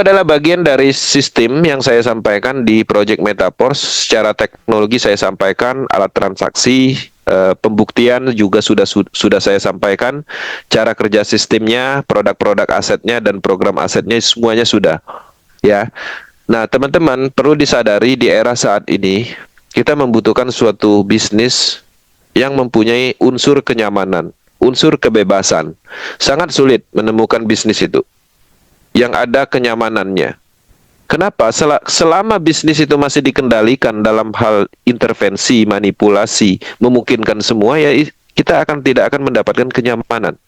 adalah bagian dari sistem yang saya sampaikan di Project Metaverse. Secara teknologi saya sampaikan, alat transaksi, pembuktian juga sudah saya sampaikan, cara kerja sistemnya, produk-produk asetnya dan program asetnya semuanya sudah. Ya. Nah, teman-teman perlu disadari di era saat ini kita membutuhkan suatu bisnis yang mempunyai unsur kenyamanan, unsur kebebasan. Sangat sulit menemukan bisnis itu yang ada kenyamanannya. Kenapa? Selama bisnis itu masih dikendalikan dalam hal intervensi, manipulasi, memungkinkan semua, ya kita tidak akan mendapatkan kenyamanan.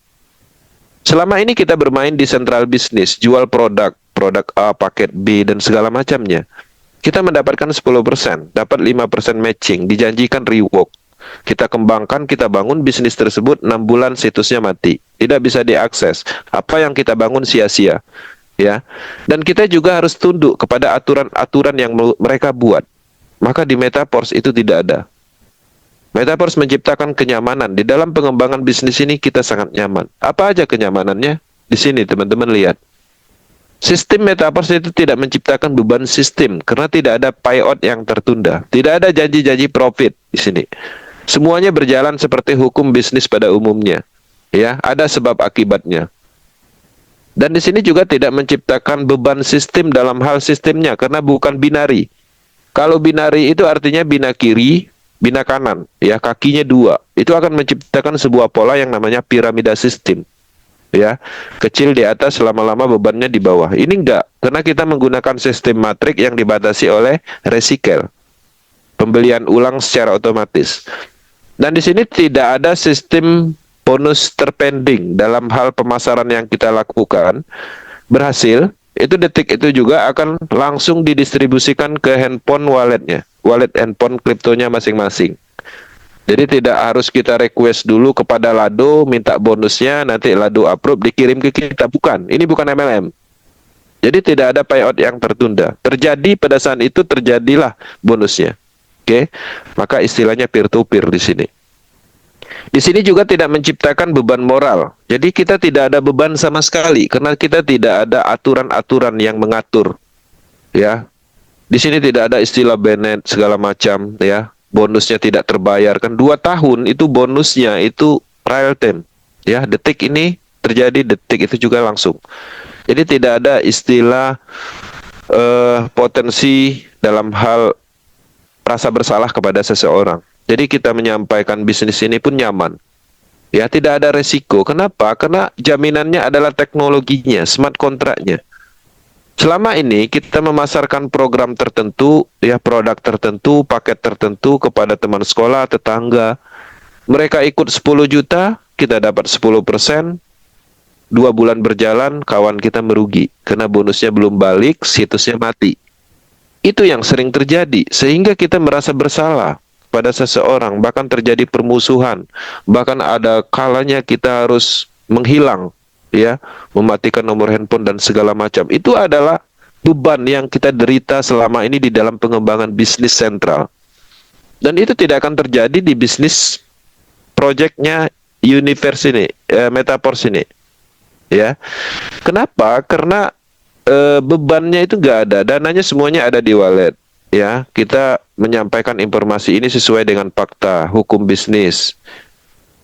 Selama ini kita bermain di sentral bisnis, jual produk, produk A, paket B, dan segala macamnya. Kita mendapatkan 10%, dapat 5% matching, dijanjikan reward. Kita kembangkan, kita bangun bisnis tersebut, 6 bulan situsnya mati. Tidak bisa diakses. Apa yang kita bangun sia-sia. Ya, dan kita juga harus tunduk kepada aturan-aturan yang mereka buat. Maka di Metaverse itu tidak ada. Metaverse menciptakan kenyamanan. Di dalam pengembangan bisnis ini kita sangat nyaman. Apa aja kenyamanannya? Di sini teman-teman lihat. Sistem Metaverse itu tidak menciptakan beban sistem karena tidak ada payout yang tertunda. Tidak ada janji-janji profit di sini. Semuanya berjalan seperti hukum bisnis pada umumnya. Ya, ada sebab akibatnya. Dan di sini juga tidak menciptakan beban sistem dalam hal sistemnya karena bukan binari. Kalau binari itu artinya bina kiri, bina kanan, ya kakinya dua. Itu akan menciptakan sebuah pola yang namanya piramida sistem. Ya, kecil di atas, lama-lama bebannya di bawah. Ini enggak, karena kita menggunakan sistem matrik yang dibatasi oleh recycle, pembelian ulang secara otomatis. Dan di sini tidak ada sistem bonus terpending dalam hal pemasaran yang kita lakukan berhasil, itu detik itu juga akan langsung didistribusikan ke handphone walletnya, wallet handphone kriptonya masing-masing. Jadi tidak harus kita request dulu kepada Lado minta bonusnya, nanti Lado approve dikirim ke kita, bukan. Ini bukan MLM. Jadi tidak ada payout yang tertunda. Terjadi pada saat itu terjadilah bonusnya. Oke, maka istilahnya peer to peer di sini. Di sini juga tidak menciptakan beban moral. Jadi kita tidak ada beban sama sekali karena kita tidak ada aturan-aturan yang mengatur. Ya. Di sini tidak ada istilah Bennett segala macam, ya. Bonusnya tidak terbayar kan 2 tahun itu bonusnya itu real time. Ya, detik ini terjadi, detik itu juga langsung. Jadi tidak ada istilah potensi dalam hal rasa bersalah kepada seseorang. Jadi kita menyampaikan bisnis ini pun nyaman. Ya, tidak ada resiko. Kenapa? Karena jaminannya adalah teknologinya, smart kontraknya. Selama ini kita memasarkan program tertentu, ya produk tertentu, paket tertentu kepada teman sekolah, tetangga. Mereka ikut 10 juta, kita dapat 10%. 2 bulan berjalan, kawan kita merugi. Karena bonusnya belum balik, situsnya mati. Itu yang sering terjadi, sehingga kita merasa bersalah pada seseorang, bahkan terjadi permusuhan, bahkan ada kalanya kita harus menghilang, ya, mematikan nomor handphone dan segala macam. Itu adalah beban yang kita derita selama ini di dalam pengembangan bisnis sentral. Dan itu tidak akan terjadi di bisnis projectnya universe ini, Metaverse ini. Ya, kenapa? Karena bebannya itu nggak ada, dananya semuanya ada di wallet. Ya, kita menyampaikan informasi ini sesuai dengan fakta, hukum bisnis,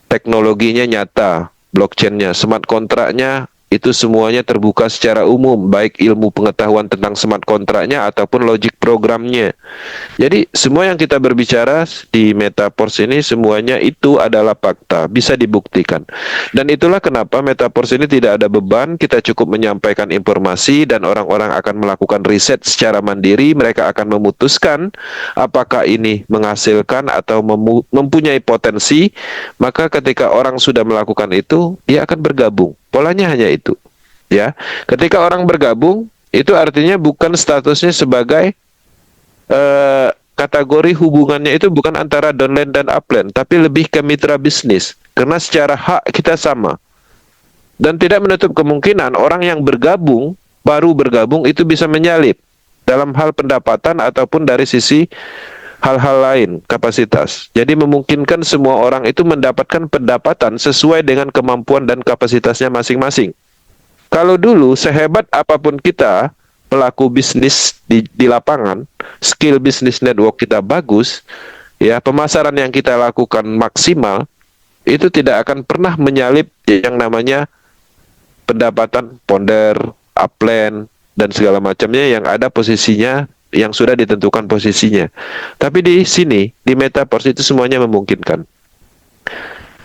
teknologinya nyata, blockchain-nya, smart kontraknya, itu semuanya terbuka secara umum, baik ilmu pengetahuan tentang smart kontraknya ataupun logic programnya. Jadi semua yang kita berbicara di Metaverse ini semuanya itu adalah fakta, bisa dibuktikan. Dan itulah kenapa Metaverse ini tidak ada beban, kita cukup menyampaikan informasi dan orang-orang akan melakukan riset secara mandiri, mereka akan memutuskan apakah ini menghasilkan atau mempunyai potensi, maka ketika orang sudah melakukan itu, dia akan bergabung. Polanya hanya itu, ya. Ketika orang bergabung, itu artinya bukan statusnya sebagai kategori hubungannya itu bukan antara downline dan upline, tapi lebih ke mitra bisnis. Karena secara hak kita sama. Dan tidak menutup kemungkinan orang yang bergabung, baru bergabung itu bisa menyalip dalam hal pendapatan ataupun dari sisi hal-hal lain, kapasitas. Jadi memungkinkan semua orang itu mendapatkan pendapatan sesuai dengan kemampuan dan kapasitasnya masing-masing. Kalau dulu sehebat apapun kita, pelaku bisnis di lapangan, skill bisnis network kita bagus, ya pemasaran yang kita lakukan maksimal, itu tidak akan pernah menyalip yang namanya pendapatan ponder, upland, dan segala macamnya yang ada posisinya, yang sudah ditentukan posisinya. Tapi di sini, di Metaverse itu semuanya memungkinkan.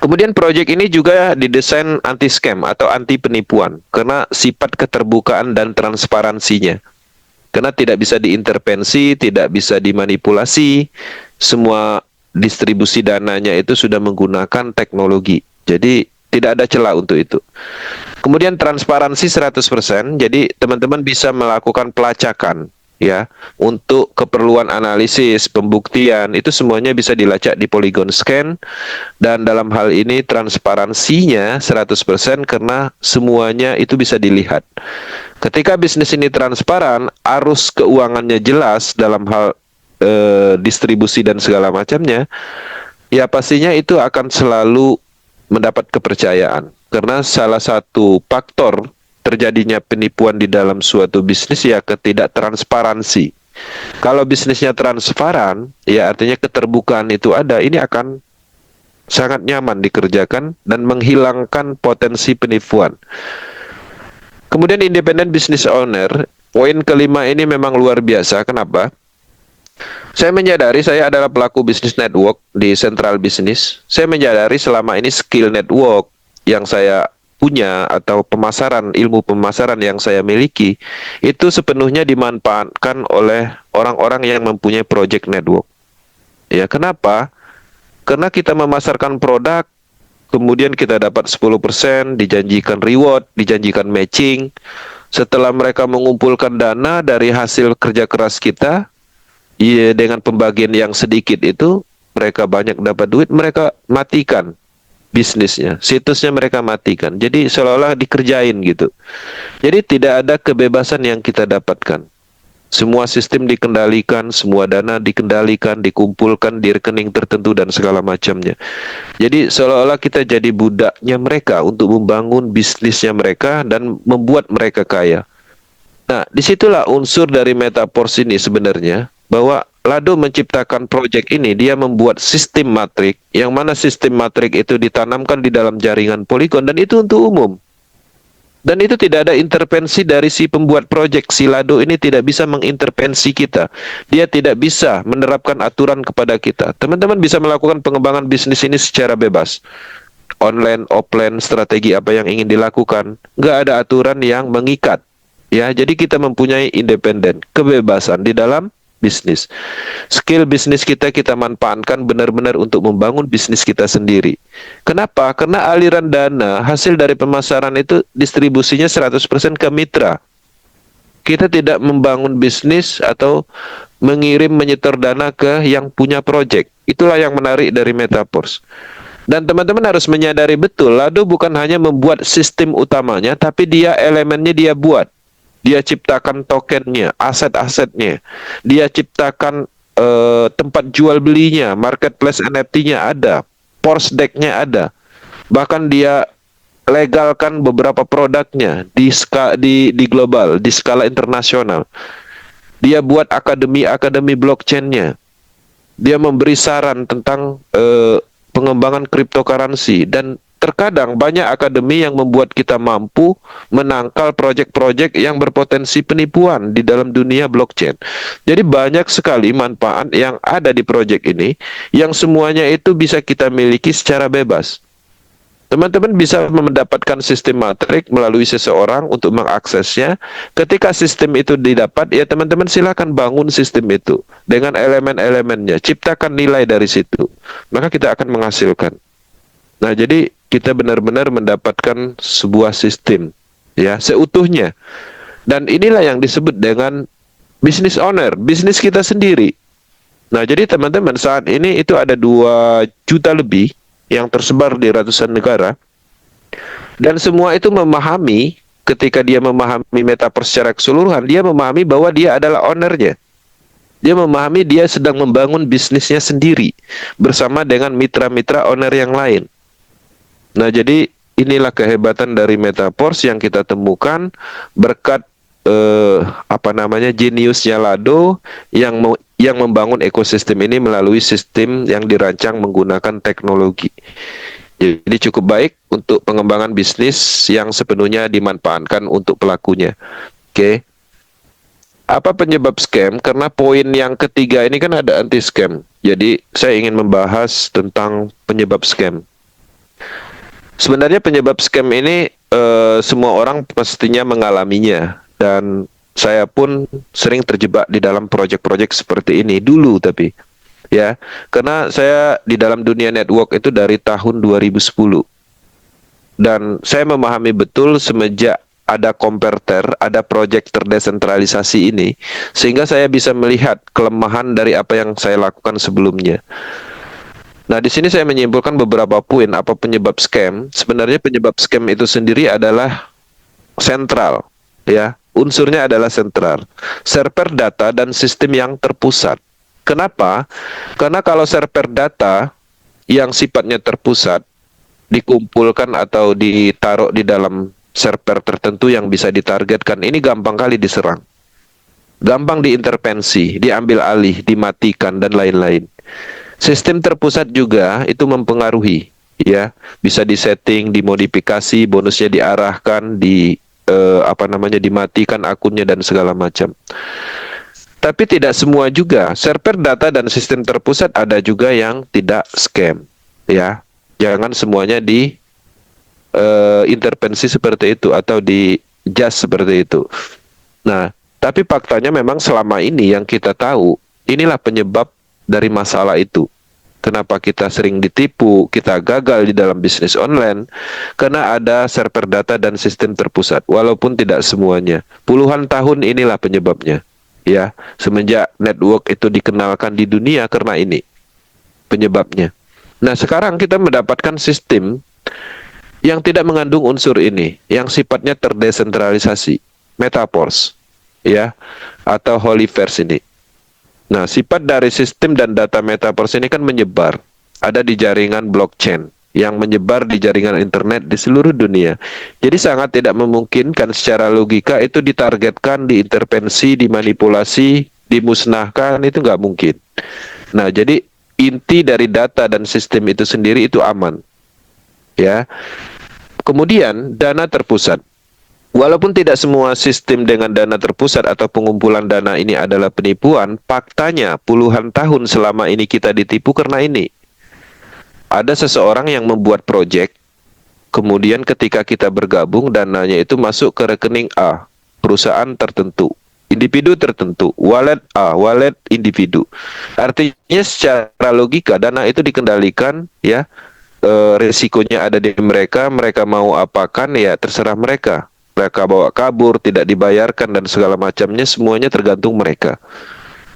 Kemudian proyek ini juga didesain anti scam atau anti penipuan karena sifat keterbukaan dan transparansinya. Karena tidak bisa diintervensi, tidak bisa dimanipulasi, semua distribusi dananya itu sudah menggunakan teknologi. Jadi tidak ada celah untuk itu. Kemudian transparansi 100%, jadi teman-teman bisa melakukan pelacakan ya untuk keperluan analisis, pembuktian, itu semuanya bisa dilacak di Polygon Scan, dan dalam hal ini transparansinya 100% karena semuanya itu bisa dilihat. Ketika bisnis ini transparan, arus keuangannya jelas dalam hal distribusi dan segala macamnya, ya pastinya itu akan selalu mendapat kepercayaan. Karena salah satu faktor terjadinya penipuan di dalam suatu bisnis ya ketidaktransparansi. Kalau bisnisnya transparan, ya artinya keterbukaan itu ada, ini akan sangat nyaman dikerjakan dan menghilangkan potensi penipuan. Kemudian independent business owner, poin kelima ini memang luar biasa. Kenapa? Saya menyadari saya adalah pelaku bisnis network di Central Business. Saya menyadari selama ini skill network yang saya punya atau pemasaran, ilmu pemasaran yang saya miliki itu sepenuhnya dimanfaatkan oleh orang-orang yang mempunyai project network. Ya, kenapa? Karena kita memasarkan produk, kemudian kita dapat 10%, dijanjikan reward, dijanjikan matching. Setelah mereka mengumpulkan dana dari hasil kerja keras kita, ya, dengan pembagian yang sedikit itu, mereka banyak dapat duit, mereka matikan bisnisnya, situsnya mereka matikan. Jadi seolah-olah dikerjain gitu. Jadi tidak ada kebebasan yang kita dapatkan. Semua sistem dikendalikan, semua dana dikendalikan, dikumpulkan di rekening tertentu dan segala macamnya. Jadi seolah-olah kita jadi budaknya mereka untuk membangun bisnisnya mereka dan membuat mereka kaya. Nah, disitulah unsur dari Metaverse ini sebenarnya, bahwa Lado menciptakan proyek ini, dia membuat sistem matrik, yang mana sistem matrik itu ditanamkan di dalam jaringan Polygon, dan itu untuk umum. Dan itu tidak ada intervensi dari si pembuat proyek. Si Lado ini tidak bisa mengintervensi kita. Dia tidak bisa menerapkan aturan kepada kita. Teman-teman bisa melakukan pengembangan bisnis ini secara bebas. Online, offline, strategi apa yang ingin dilakukan. Nggak ada aturan yang mengikat. Ya, jadi kita mempunyai independen, kebebasan di dalam bisnis. Skill bisnis kita manfaatkan benar-benar untuk membangun bisnis kita sendiri. Kenapa? Karena aliran dana hasil dari pemasaran itu distribusinya 100% ke mitra. Kita tidak membangun bisnis atau mengirim menyetor dana ke yang punya project. Itulah yang menarik dari Metaverse. Dan teman-teman harus menyadari betul, Lado bukan hanya membuat sistem utamanya, tapi dia elemennya dia buat. Dia ciptakan tokennya, aset-asetnya. Dia ciptakan tempat jual belinya, marketplace NFT-nya ada, Porsche deck-nya ada. Bahkan dia legalkan beberapa produknya di global, di skala internasional. Dia buat akademi blockchain-nya. Dia memberi saran tentang pengembangan cryptocurrency, dan terkadang banyak akademi yang membuat kita mampu menangkal proyek-proyek yang berpotensi penipuan di dalam dunia blockchain. Jadi banyak sekali manfaat yang ada di proyek ini, yang semuanya itu bisa kita miliki secara bebas. Teman-teman bisa mendapatkan sistem matrik melalui seseorang untuk mengaksesnya. Ketika sistem itu didapat, ya teman-teman silakan bangun sistem itu dengan elemen-elemennya, ciptakan nilai dari situ. Maka kita akan menghasilkan. Nah, jadi kita benar-benar mendapatkan sebuah sistem ya seutuhnya. Dan inilah yang disebut dengan business owner, bisnis kita sendiri. Nah, jadi teman-teman saat ini itu ada 2 juta lebih yang tersebar di ratusan negara. Dan semua itu memahami, ketika dia memahami Metaverse secara keseluruhan, dia memahami bahwa dia adalah ownernya. Dia memahami dia sedang membangun bisnisnya sendiri bersama dengan mitra-mitra owner yang lain. Nah, jadi inilah kehebatan dari Metaverse yang kita temukan berkat apa namanya, jeniusnya Lado yang membangun ekosistem ini melalui sistem yang dirancang menggunakan teknologi. Jadi cukup baik untuk pengembangan bisnis yang sepenuhnya dimanfaatkan untuk pelakunya. Oke. Apa penyebab scam? Karena poin yang ketiga ini kan ada anti scam. Jadi saya ingin membahas tentang penyebab scam. Sebenarnya penyebab scam ini semua orang pastinya mengalaminya, dan saya pun sering terjebak di dalam proyek-proyek seperti ini dulu, tapi ya, karena saya di dalam dunia network itu dari tahun 2010, dan saya memahami betul semenjak ada konverter, ada proyek terdesentralisasi ini, sehingga saya bisa melihat kelemahan dari apa yang saya lakukan sebelumnya. Nah, di sini saya menyimpulkan beberapa poin apa penyebab scam. Sebenarnya penyebab scam itu sendiri adalah sentral, ya. Unsurnya adalah sentral. Server data dan sistem yang terpusat. Kenapa? Karena kalau server data yang sifatnya terpusat dikumpulkan atau ditaruh di dalam server tertentu yang bisa ditargetkan, ini gampang kali diserang. Gampang diintervensi, diambil alih, dimatikan, dan lain-lain. Sistem terpusat juga itu mempengaruhi, ya, bisa disetting, dimodifikasi, bonusnya diarahkan, apa namanya, dimatikan akunnya dan segala macam. Tapi tidak semua juga. Server data dan sistem terpusat ada juga yang tidak scam, ya. Jangan semuanya intervensi seperti itu atau di just seperti itu. Nah, tapi faktanya memang selama ini yang kita tahu, inilah penyebab dari masalah itu. Kenapa kita sering ditipu, kita gagal di dalam bisnis online, karena ada server data dan sistem terpusat, walaupun tidak semuanya. Puluhan tahun inilah penyebabnya, ya. Semenjak network itu dikenalkan di dunia, karena ini penyebabnya. Nah, sekarang kita mendapatkan sistem yang tidak mengandung unsur ini, yang sifatnya terdesentralisasi, metaverse, ya, atau Holyverse ini. Nah, sifat dari sistem dan data metaverse ini kan menyebar. Ada di jaringan blockchain yang menyebar di jaringan internet di seluruh dunia. Jadi sangat tidak memungkinkan secara logika itu ditargetkan, diintervensi, dimanipulasi, dimusnahkan, itu nggak mungkin. Nah, jadi inti dari data dan sistem itu sendiri itu aman. Ya. Kemudian dana terpusat. Walaupun tidak semua sistem dengan dana terpusat atau pengumpulan dana ini adalah penipuan, faktanya puluhan tahun selama ini kita ditipu karena ini. Ada seseorang yang membuat proyek, kemudian ketika kita bergabung, dananya itu masuk ke rekening A, perusahaan tertentu, individu tertentu, wallet A, wallet individu. Artinya secara logika dana itu dikendalikan, ya, resikonya ada di mereka, mereka mau apakan ya terserah mereka. Mereka bawa kabur, tidak dibayarkan, dan segala macamnya, semuanya tergantung mereka.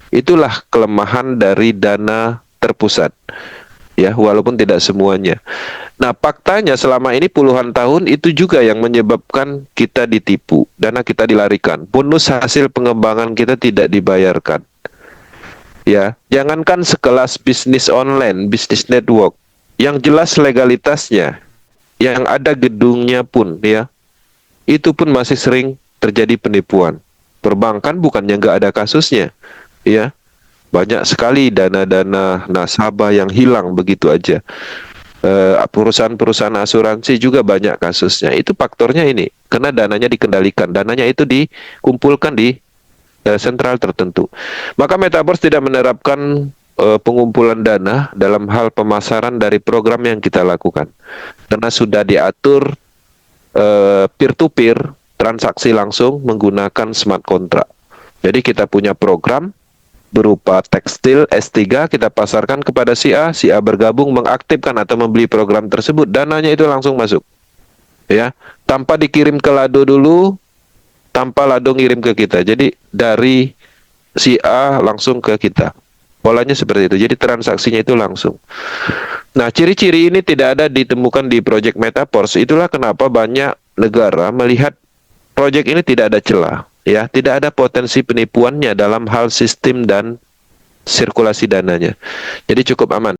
Itulah kelemahan dari dana terpusat, ya, walaupun tidak semuanya. Nah, faktanya selama ini puluhan tahun itu juga yang menyebabkan kita ditipu, dana kita dilarikan, bonus hasil pengembangan kita tidak dibayarkan. Ya, jangankan sekelas bisnis online, bisnis network, yang jelas legalitasnya, yang ada gedungnya pun, ya, itu pun masih sering terjadi penipuan. Perbankan bukannya nggak ada kasusnya, ya. Banyak sekali dana-dana nasabah yang hilang begitu aja. Perusahaan-perusahaan asuransi juga banyak kasusnya. Itu faktornya ini, karena dananya dikendalikan, dananya itu dikumpulkan di sentral tertentu. Maka Metaverse tidak menerapkan pengumpulan dana dalam hal pemasaran dari program yang kita lakukan, karena sudah diatur peer-to-peer, transaksi langsung menggunakan smart contract. Jadi kita punya program berupa tekstil S3, kita pasarkan kepada si A bergabung, mengaktifkan atau membeli program tersebut, dananya itu langsung masuk. Ya, tanpa dikirim ke Lado dulu, tanpa Lado ngirim ke kita. Jadi dari si A langsung ke kita. Polanya seperti itu. Jadi transaksinya itu langsung. Nah, ciri-ciri ini tidak ada ditemukan di Project Metaverse. Itulah kenapa banyak negara melihat proyek ini tidak ada celah, ya, tidak ada potensi penipuannya dalam hal sistem dan sirkulasi dananya. Jadi cukup aman.